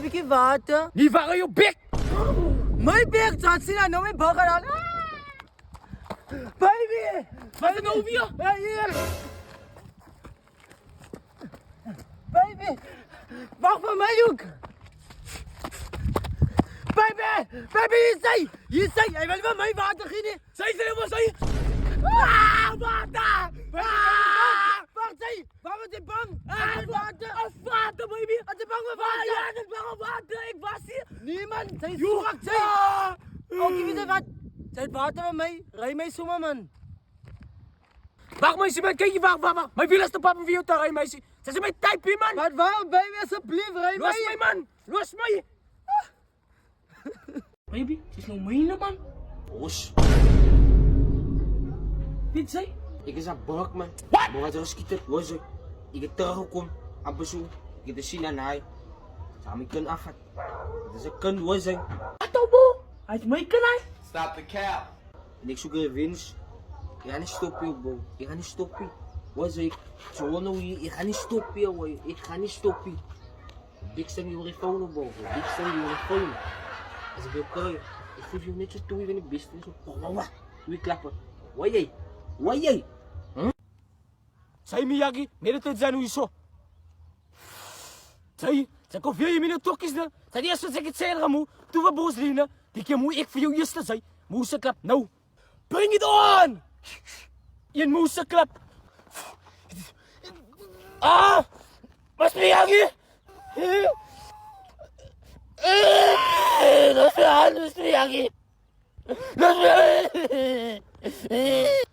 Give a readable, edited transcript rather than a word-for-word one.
'n bietjie water. Nie waar jou bek. My bek, dan sien nou my burger aan. Baby! Wat is nou weer? Ja, hier. Baby! Wag vir my ook. Baby! Baby, hier is hy. Hy wil vir my water gee nie. Sy was hy. Water! Wacht, sy! Waar is die bang? Water! Vader, baby. As die bang vir water! Ja, dit was water. Ek was hier. Nee man, sy is swak, sy! Okay, weet jy wat? Sy het water vir my. Ry my sommer, man. Wag meisie, man, kyk hier, wag. My wiel is te pap om vir jou te ry, meisie. Sy is my type, man. Wat waarom, baby, asseblief, ry my. Los my, man. Los my. Baby, sy is nou myne, man. Os, Wie sê? ek is aan Brak, man. Wat? Maar wat er geskiet het, was ek. Ek het teruggekom, aan besoek. Ek het gesien aan hy. Sy gaan my kind afvat. Dit is een kind, was hy. Wat nou, bo? Hy is my kan hy? Stop the cap. En ek soek revenge. Ek gaan nie stop hier, bro. Ek gaan nie stop hier. Was ek. So nou hier, ek gaan nie stop hier, hoor. Ek gaan nie stop hier. Big stem jou phone, bro. Big stem jou phone. As ek jou kry, ek voel jou net so toe van die beste. So, wawa. Doe ek klappen. Waar jy? Waar jy? Sy Miyagi, mediteit zijn hoe je zo. Sy kon veel je minder tokkies, ne? Sy die eerste wat ek het sê, Ramu, toe we boos liene, die keer moet ek vir jou eerste sê, moeseklap, nou. Bring it on! Een moeseklap. Ah! Was Miyagi? Dat is mijn hand, Miyagi. Dat is mijn...